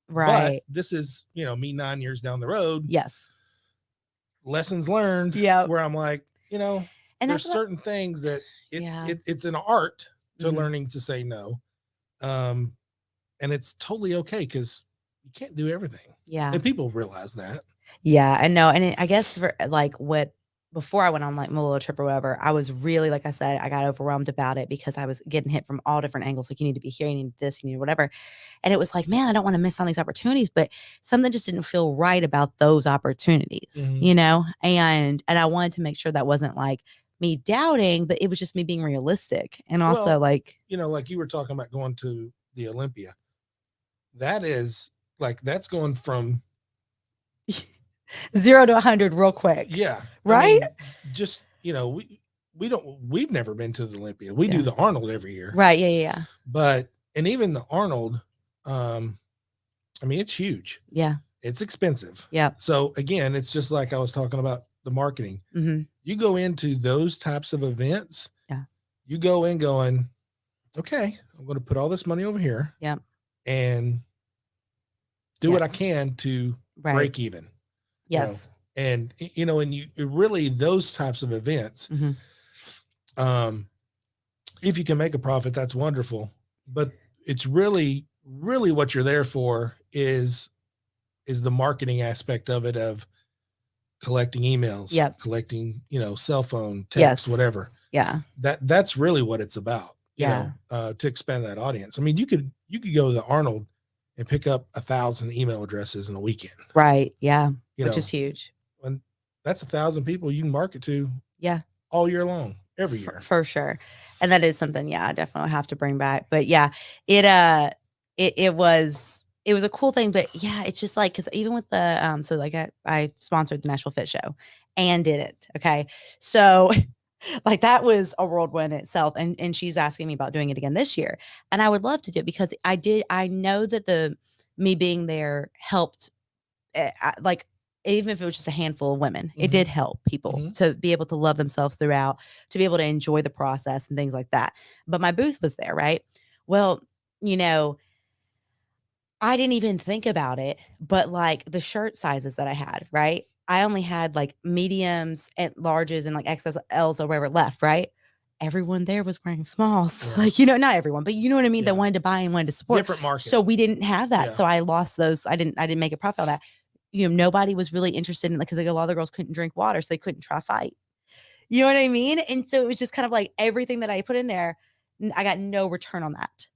Right. But this is, me 9 years down the road. Yes. Lessons learned. Yeah. Where I'm like, and there's certain things that it's an art to learning to say no. And it's totally okay because you can't do everything. Yeah. And people realize that. Yeah, I know. And I guess for like before I went on like my little trip or whatever, I was really, like I said, I got overwhelmed about it because I was getting hit from all different angles. Like, you need to be here, you need this, you need whatever. And it was like, man, I don't want to miss on these opportunities, but something just didn't feel right about those opportunities, and I wanted to make sure that wasn't like me doubting, but it was just me being realistic. And also like you were talking about going to the Olympia. That is like, that's going from 0 to 100 real quick. Yeah. Right. Just, we've never been to the Olympia. We do the Arnold every year. Right. Yeah. But, and even the Arnold, it's huge. Yeah. It's expensive. Yeah. So again, it's just like I was talking about the marketing. Mm-hmm. You go into those types of events. Yeah. You go in going, okay, I'm going to put all this money over here. Yeah. And do what I can to break even. Yes. And you really, those types of events, if you can make a profit, that's wonderful. But it's really, really what you're there for is the marketing aspect of it, of collecting emails, collecting, cell phone, text, whatever. Yeah. That's really what it's about, to expand that audience. I mean, you could go to the Arnold and pick up 1,000 email addresses in a weekend. Right. Yeah. Which is huge. When that's 1,000 people you can market to. Yeah. All year long, every year. For sure. And that is something, I definitely have to bring back. But yeah, it was a cool thing. But yeah, it's just like, because even with the so like I sponsored the Nashville Fit Show and did it. Okay. So like that was a whirlwind itself. And she's asking me about doing it again this year. And I would love to do it because I know that me being there helped, like, even if it was just a handful of women, it did help people to be able to love themselves throughout, to be able to enjoy the process and things like that. But my booth was there, right? Well, I didn't even think about it, but like the shirt sizes that I had, right? I only had like mediums and larges and like XLs or whatever left, right? Everyone there was wearing smalls. Yeah. Like, not everyone, but you know what I mean? That wanted to buy and wanted to support. Different market. So we didn't have that. Yeah. So I lost those. I didn't make a profit on that. Nobody was really interested in, like, because like a lot of the girls couldn't drink water, so they couldn't try fight. You know what I mean? And so it was just kind of like everything that I put in there, I got no return on that.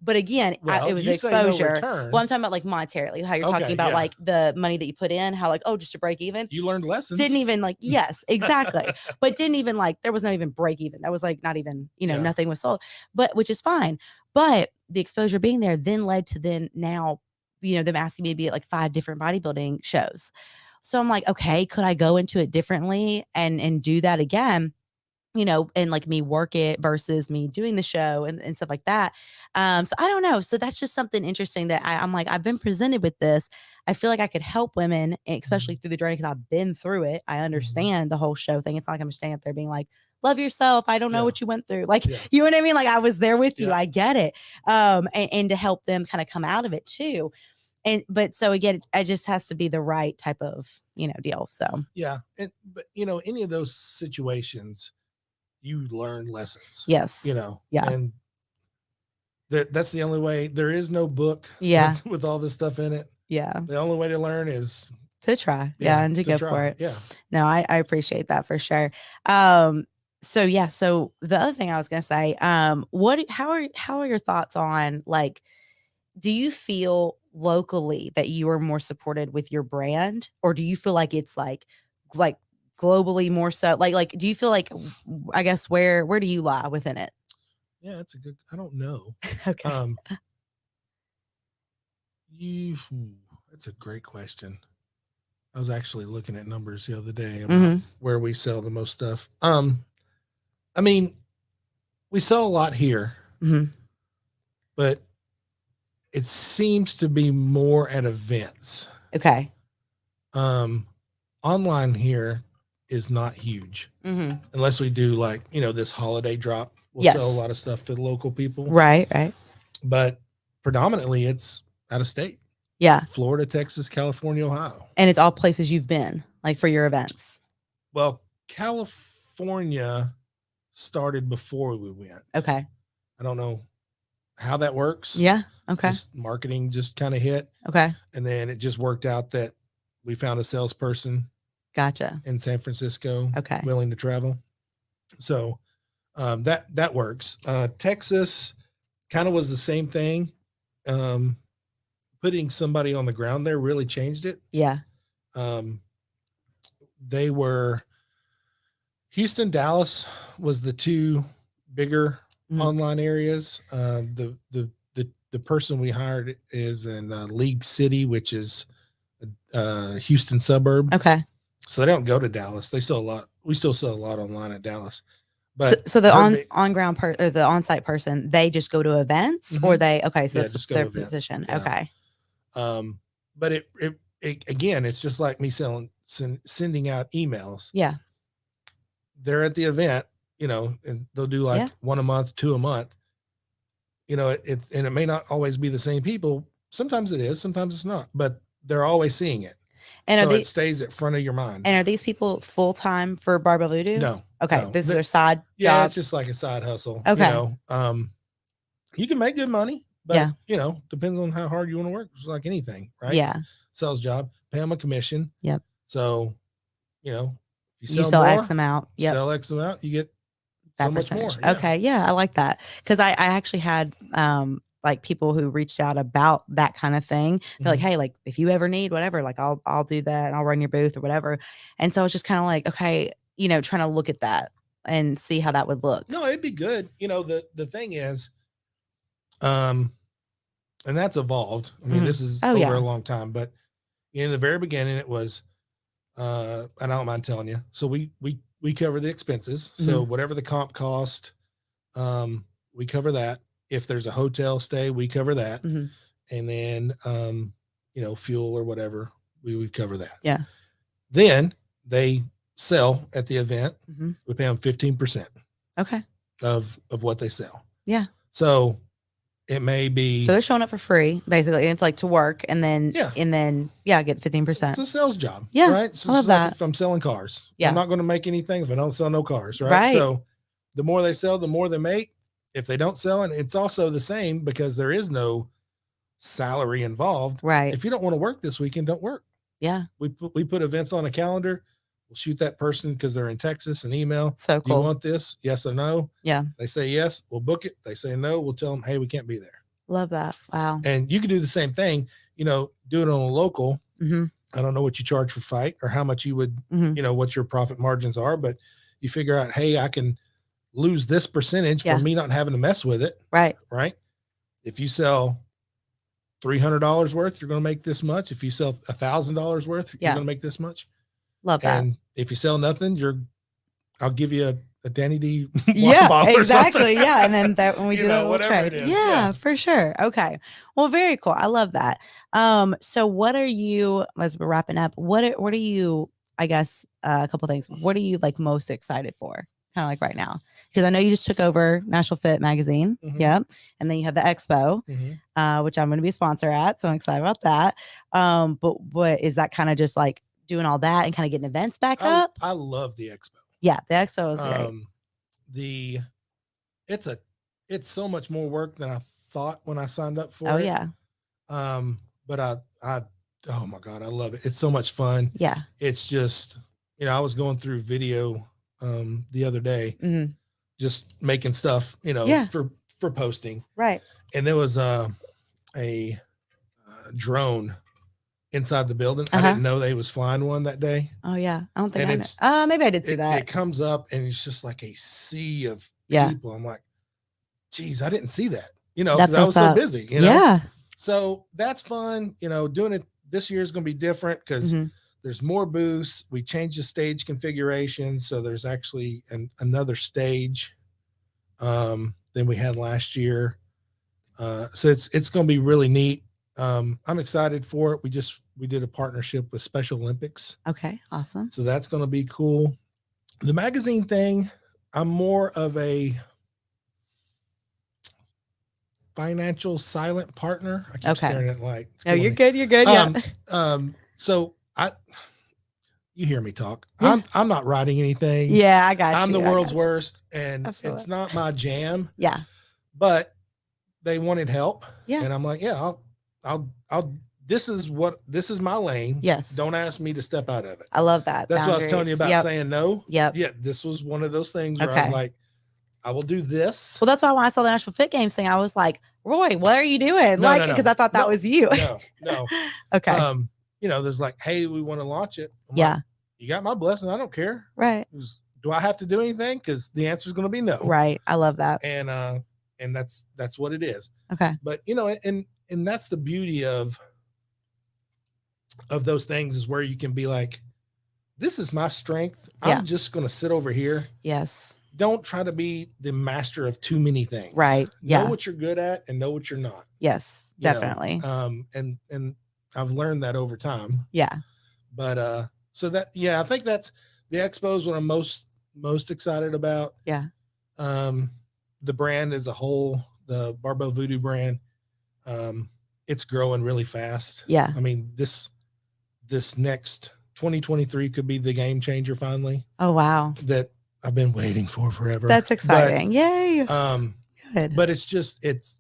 But again, it was exposure. No, well, I'm talking about like monetarily, how you're talking about like the money that you put in, how like, just to break even. You learned lessons. Didn't even like, yes, exactly. But didn't even like, there was not even break even. That was like not even, nothing was sold, but which is fine. But the exposure being there then led to now, them asking me to be at like 5 different bodybuilding shows. So I'm like, okay, could I go into it differently and do that again? And like me work it versus me doing the show and stuff like that. So I don't know. So that's just something interesting that I'm like, I've been presented with this. I feel like I could help women, especially through the journey, because I've been through it. I understand the whole show thing. It's not like I'm just standing up there being like, love yourself. I don't know what you went through. Like, you know what I mean? Like I was there with you. I get it. And to help them kind of come out of it too. But so again, it just has to be the right type of, deal. So, yeah. But any of those situations, you learn lessons. Yes. Yeah. And that's the only way. There is no book with all this stuff in it. Yeah. The only way to learn is to try. Yeah. And to go for it. Yeah. No, I appreciate that for sure. So yeah. So the other thing I was going to say, how are your thoughts on, like, do you feel locally that you are more supported with your brand, or do you feel like it's like globally more so? Like, do you feel like, I guess, where do you lie within it? Yeah, that's I don't know. Okay. That's a great question. I was actually looking at numbers the other day about where we sell the most stuff. I mean, we sell a lot here, but it seems to be more at events. Okay. Online here is not huge unless we do, like, this holiday drop. We'll sell a lot of stuff to the local people. Right. But predominantly it's out of state. Yeah. Florida, Texas, California, Ohio. And it's all places you've been, like, for your events. Well, California started before we went. Okay. I don't know how that works. Yeah. Okay. Marketing just kind of hit. Okay. And then it just worked out that we found a salesperson. Gotcha. In San Francisco. Okay. Willing to travel. So that works. Texas kind of was the same thing. Putting somebody on the ground there really changed it. Yeah. They were Houston, Dallas was the two bigger online areas. The person we hired is in League City, which is a Houston suburb. Okay. So they don't go to Dallas. They sell a lot. We still sell a lot online at Dallas. But so the on-ground or the on-site person, they just go to events, or they so that's their position. Yeah. Okay. But it again, it's just like me sending out emails. Yeah. They're at the event, and they'll do like one a month, two a month. And it may not always be the same people. Sometimes it is, sometimes it's not, but they're always seeing it. And so it stays at front of your mind. And are these people full-time for Barbell VooDoo? No. Okay. No. This is their side job. Yeah, it's just like a side hustle. Okay. You can make good money, but depends on how hard you want to work. It's like anything, right? Yeah. Sales job, pay them a commission. Yep. So, you sell more, X amount. Yep. Sell X amount, you get that so much percentage. more. Yeah. Okay. Yeah. I like that. Cause I actually had, like, people who reached out about that kind of thing. They're like, hey, like, if you ever need whatever, like, I'll do that and I'll run your booth or whatever. And so it's just kind of like, okay, trying to look at that and see how that would look. No, it'd be good. The thing is, and that's evolved. I mean, this is over a long time, but in the very beginning it was, and I don't mind telling you. So we cover the expenses. So whatever the comp cost, we cover that. If there's a hotel stay, we cover that. And then, fuel or whatever, we would cover that. Yeah. Then they sell at the event. We pay them 15%. Okay. Of what they sell. Yeah. So it may be. So they're showing up for free, basically. It's like to work and then, get 15%. It's a sales job. Yeah. Right. So I love that. like if I'm selling cars, I'm not going to make anything if I don't sell no cars. Right. Right. So the more they sell, the more they make. If they don't sell, and it's also the same because there is no salary involved. Right. If you don't want to work this weekend, don't work. Yeah. We put events on a calendar. We'll shoot that person because they're in Texas an email. So cool. You want this? Yes or no? Yeah. They say yes, we'll book it. They say no, we'll tell them, hey, we can't be there. Love that. Wow. And you can do the same thing, do it on a local. I don't know what you charge for fight or how much you would, what your profit margins are, but you figure out, hey, I can lose this percentage for me not having to mess with it. Right. Right. If you sell $300 worth, you're going to make this much. If you sell $1,000 worth, you're going to make this much. Love that. And if you sell nothing, I'll give you a Danny D. Yeah, exactly. Yeah. And then when we do that, we'll trade. Yeah, for sure. Okay. Well, very cool. I love that. So what are you, as we're wrapping up, what are you, I guess, a couple of things. What are you like most excited for? Kind of like right now, because I know you just took over Nashville Fit magazine. Yeah. And then you have the expo, which I'm going to be a sponsor at. So I'm excited about that. But what is that kind of just like doing all that and kind of getting events back up? I love the expo. Yeah. The expo is great. it's so much more work than I thought when I signed up for Oh it. yeah. But oh my God, I love it. It's so much fun. Yeah. It's just, I was going through video the other day, just making stuff, for posting. Right. And there was a drone inside the building. I didn't know they was flying one that day. Oh yeah. I don't think I know. Maybe I did see that. It comes up and it's just like a sea of people. I'm like, geez, I didn't see that, because I was so busy, Yeah. So that's fun. Doing it this year is going to be different because there's more booths. We changed the stage configuration. So there's actually another stage than we had last year. So it's going to be really neat. I'm excited for it. We did a partnership with Special Olympics. Okay. Awesome. So that's going to be cool. The magazine thing, I'm more of a financial silent partner. I keep staring at light. No, you're good. You're good. Yeah. So you hear me talk. Yeah. I'm not writing anything. Yeah, I got you. I'm the world's worst, and it's not my jam. Yeah. But they wanted help. Yeah. And I'm like, yeah, I'll this is my lane. Yes. Don't ask me to step out of it. I love that. That's what I was telling you about saying no. Yep. Yeah. This was one of those things where I was like, I will do this. Well, that's why when I saw the Nashville Fit Games thing, I was like, Roy, what are you doing? Because I thought that was you. No. Okay. There's like, hey, we want to launch it. I'm like, you got my blessing. I don't care. Right. Do I have to do anything? Because the answer is going to be no. Right. I love that. And that's what it is. Okay. But and that's the beauty of those things, is where you can be like, this is my strength. I'm just going to sit over here. Yes. Don't try to be the master of too many things. Right. Know what you're good at and know what you're not. Yes, definitely. And I've learned that over time. Yeah. But so that, I think that's the expo is what I'm most excited about. Yeah. The brand as a whole, the Barbell VooDoo brand, it's growing really fast. Yeah. I mean, this next 2023 could be the game changer finally. Oh wow. That I've been waiting for forever. That's exciting. Yay. Good. But it's just it's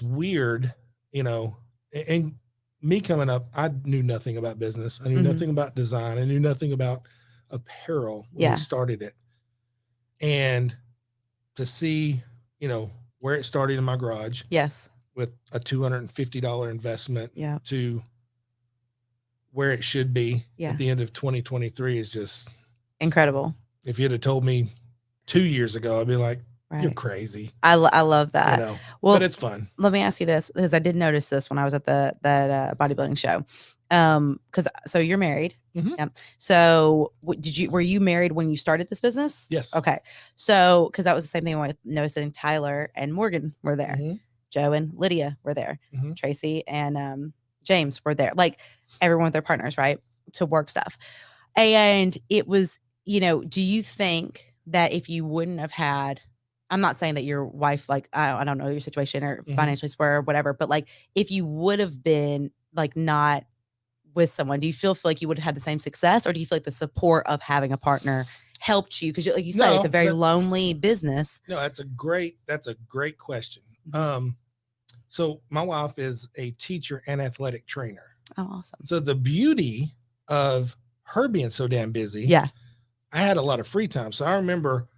weird, and me coming up, I knew nothing about business. I knew nothing about design. I knew nothing about apparel when we started it. And to see, where it started in my garage. Yes. With a $250 investment to where it should be at the end of 2023 is just incredible. If you'd have told me 2 years ago, I'd be like, you're crazy. I love that. Well, but it's fun. Let me ask you this, because I did notice this when I was at that bodybuilding show. So you're married. Yeah. So were you married when you started this business? Yes. Okay. So, cause that was the same thing I was noticing. Tyler and Morgan were there. Joe and Lydia were there. Tracy and James were there. Like everyone with their partners, right? To work stuff. And it was, do you think that if you wouldn't have had, I'm not saying that your wife, like, I don't know your situation or financially square or whatever, but like if you would have been like not with someone, do you feel like you would have had the same success, or do you feel like the support of having a partner helped you? Because like you said, it's a very lonely business. No, that's a great question. So my wife is a teacher and athletic trainer. Oh, awesome. So the beauty of her being so damn busy. Yeah. I had a lot of free time. So I remember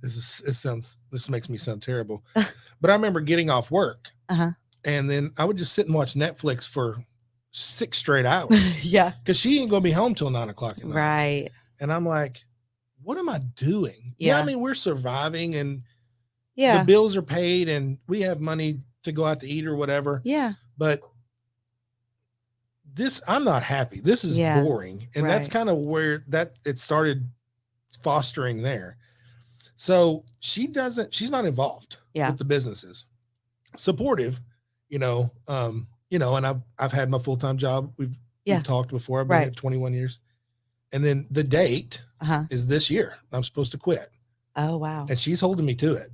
this makes me sound terrible, but I remember getting off work and then I would just sit and watch Netflix for 6 straight hours. Yeah. Cause she ain't going to be home till 9 o'clock at night. Right. And I'm like, what am I doing? Yeah. I mean, we're surviving and the bills are paid and we have money to go out to eat or whatever. Yeah. But I'm not happy. This is boring. And that's kind of where it started fostering there. So she's not involved with the businesses. Supportive, and I've had my full-time job. We've talked before. I've been here 21 years. And then the date is this year. I'm supposed to quit. Oh, wow. And she's holding me to it.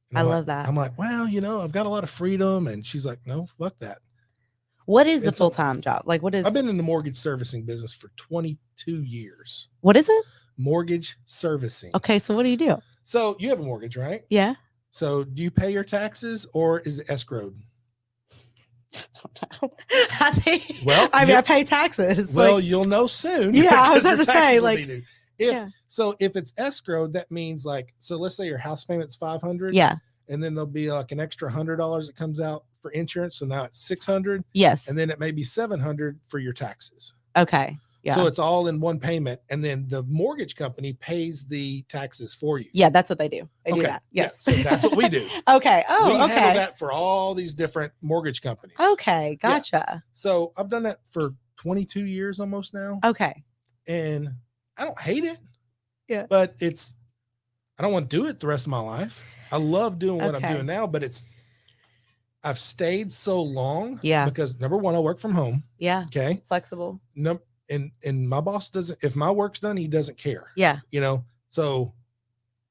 And I love that. I'm like, well, I've got a lot of freedom. And she's like, no, fuck that. What is the full-time job? Like, what is? I've been in the mortgage servicing business for 22 years. What is it? mortgage servicing. Okay. So what do you do? So you have a mortgage, right? Yeah. So do you pay your taxes or is it escrowed? Don't know. I think, Well, I pay taxes. Well, like, you'll know soon. Yeah, I was because about your to say, taxes will like, be due. If it's escrowed, that means like, so let's say your house payment's $500. Yeah. And then there'll be like an extra $100 that comes out for insurance. So now it's $600. Yes. And then it may be $700 for your taxes. Okay. Yeah. So it's all in one payment. And then the mortgage company pays the taxes for you. Yeah, that's what they do. They do that. Yes. Yeah, so that's what we do. Okay. Oh, we okay. handle that for all these different mortgage companies. Okay. Gotcha. Yeah. So I've done that for 22 years almost now. Okay. And I don't hate it. Yeah. But I don't want to do it the rest of my life. I love doing what I'm doing now, but I've stayed so long. Yeah. Because number one, I work from home. Yeah. Okay. Flexible. And my boss doesn't, if my work's done, he doesn't care. Yeah. So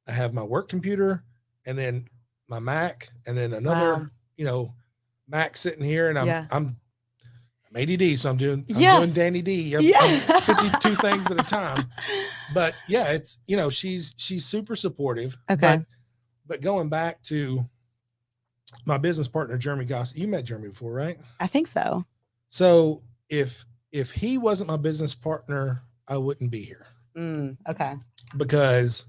I have my work computer and then my Mac and then another, Mac sitting here, and I'm ADD. So I'm doing Danny D. I'm 52 things at a time. But yeah, it's, she's super supportive. Okay. But going back to my business partner, Jeremy Goss, you met Jeremy before, right? I think so. So if he wasn't my business partner, I wouldn't be here. Okay. Because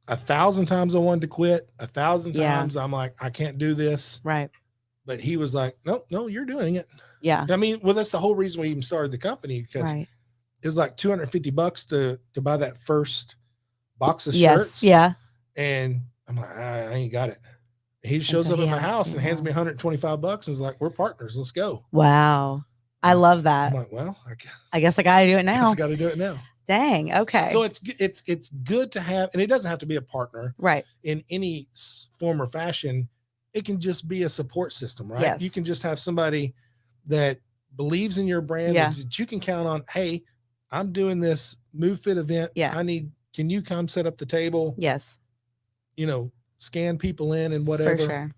1,000 times I wanted to quit. 1,000 times I'm like, I can't do this. Right. But he was like, no, you're doing it. Yeah. I mean, well, that's the whole reason we even started the company, because it was like $250 to buy that first box of shirts. Yeah. And I'm like, I ain't got it. He shows up at my house and hands me $125 and is like, we're partners. Let's go. Wow. I love that. I'm like, well, I guess I got to do it now. I got to do it now. Dang. Okay. So it's good to have, and it doesn't have to be a partner, right? In any form or fashion. It can just be a support system, right? Yes. You can just have somebody that believes in your brand, that you can count on. Hey, I'm doing this Move Fit event. Yeah. Can you come set up the table? Yes. Scan people in and whatever. For sure.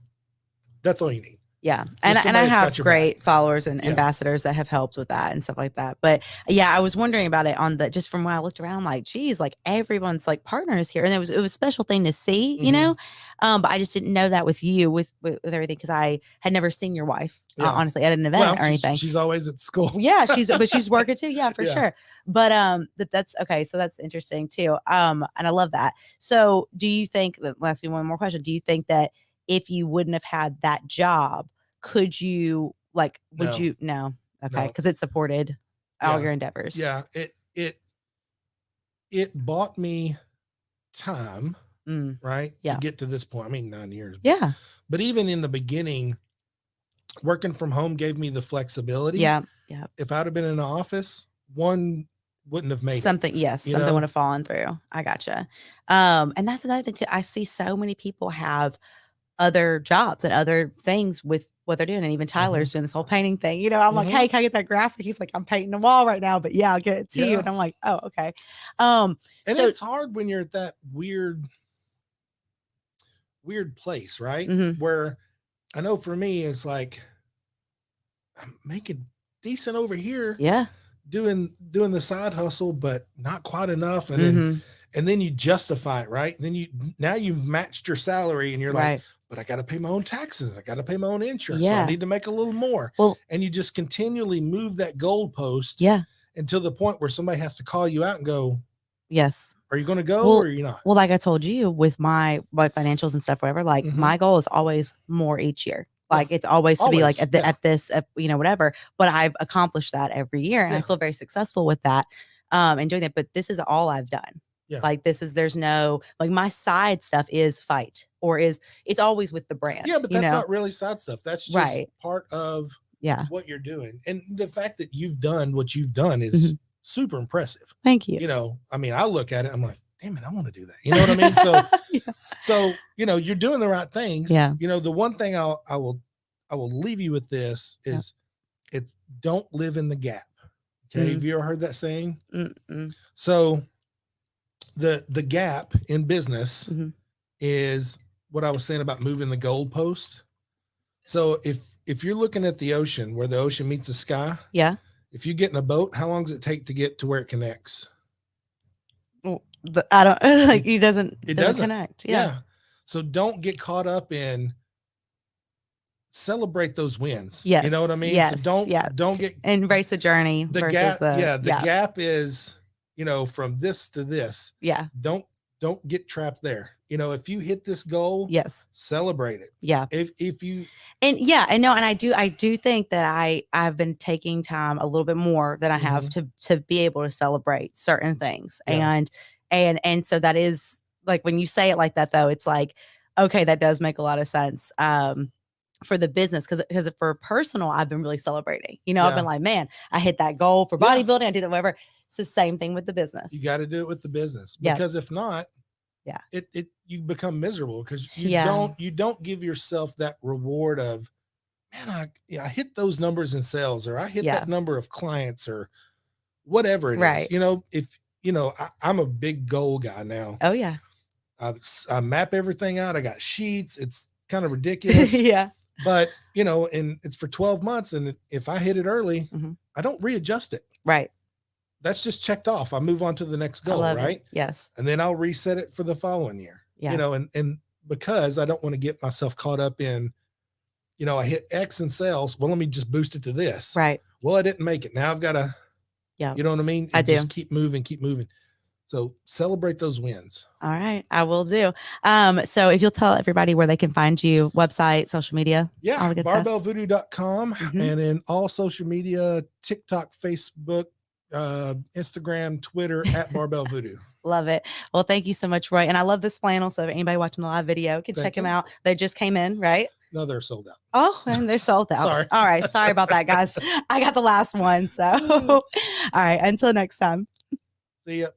That's all you need. Yeah. And I have great followers and ambassadors that have helped with that and stuff like that. But yeah, I was wondering about it just from when I looked around, like, geez, like everyone's like partners here. And it was a special thing to see, but I just didn't know that with you, with everything. Cause I had never seen your wife, honestly, at an event or anything. She's always at school. Yeah. She's working too. Yeah, for sure. But that's okay. So that's interesting too. And I love that. So do you think that, lastly, one more question. Do you think that if you wouldn't have had that job, could you no. Okay. Cause it supported all your endeavors. Yeah. It bought me time, right? Yeah. To get to this point. I mean, 9 years. Yeah. But even in the beginning, working from home gave me the flexibility. Yeah. Yeah. If I'd have been in the office, one wouldn't have made something. It, yes. Something would have fallen through. I gotcha. And that's another thing too. I see so many people have other jobs and other things with what they're doing. And even Tyler's doing this whole painting thing. I'm like, hey, can I get that graphic? He's like, I'm painting the wall right now, but yeah, I'll get it to you. And I'm like, oh, okay. And it's hard when you're at that weird place, right? Where I know for me, it's like, I'm making decent over here. Yeah. Doing the side hustle, but not quite enough. And then you justify it, right? Then you've matched your salary and you're like, but I got to pay my own taxes. I got to pay my own insurance. So I need to make a little more. Well, and you just continually move that goalpost. Yeah. Until the point where somebody has to call you out and go, yes. Are you going to go or are you not? Well, like I told you with my financials and stuff, whatever, like my goal is always more each year. Like it's always to be like at this, whatever, but I've accomplished that every year and I feel very successful with that, and doing that. But this is all I've done. Yeah. Like there's no, like my side stuff is fight it's always with the brand. Yeah. But that's not really side stuff. That's just part of what you're doing. And the fact that you've done what you've done is super impressive. Thank you. I mean, I look at it, I'm like, damn it, I want to do that. You know what I mean? So, you're doing the right things. Yeah. The one thing I will leave you with this is it's don't live in the gap. Okay. Have you ever heard that saying? So the gap in business is what I was saying about moving the goalpost. So if you're looking at the ocean, where the ocean meets the sky. Yeah. If you get in a boat, how long does it take to get to where it connects? Well, I don't like he doesn't connect. Yeah. So don't get caught up in celebrate those wins. Yes. You know what I mean? Yes. So don't get embrace the journey versus gap. the Gap is, from this to this. Yeah. Don't get trapped there. If you hit this goal, yes, celebrate it. Yeah. If you and I know, and I do think that I've been taking time a little bit more than I have to be able to celebrate certain things. Yeah. And so that is like when you say it like that, though, it's like, okay, that does make a lot of sense. For the business, because for personal, I've been really celebrating. I've been like, man, I hit that goal for bodybuilding. I did that, whatever. It's the same thing with the business. You got to do it with the business, because if not, you become miserable, because you don't give yourself that reward of, man, I hit those numbers in sales, or I hit that number of clients, or whatever it is. If I'm a big goal guy now. Oh yeah. I map everything out. I got sheets. It's kind of ridiculous. Yeah. But, and it's for 12 months. And if I hit it early, I don't readjust it. Right. That's just checked off. I move on to the next goal, right? It. Yes. And then I'll reset it for the following year. Yeah. And because I don't want to get myself caught up in, I hit X in sales. Well, let me just boost it to this. Right. Well, I didn't make it. Now I've got to, you know what I mean? I do. Just keep moving. So celebrate those wins. All right. I will do. So if you'll tell everybody where they can find you, website, social media. Yeah. BarbellVoodoo.com and in all social media, TikTok, Facebook, Instagram, Twitter at Barbell VooDoo. Love it. Well, thank you so much, Roy. And I love this flannel. So if anybody watching the live video can check them out. They just came in, right? No, they're sold out. Oh, and they're sold out. Sorry. All right. Sorry about that, guys. I got the last one. So all right. Until next time. See ya.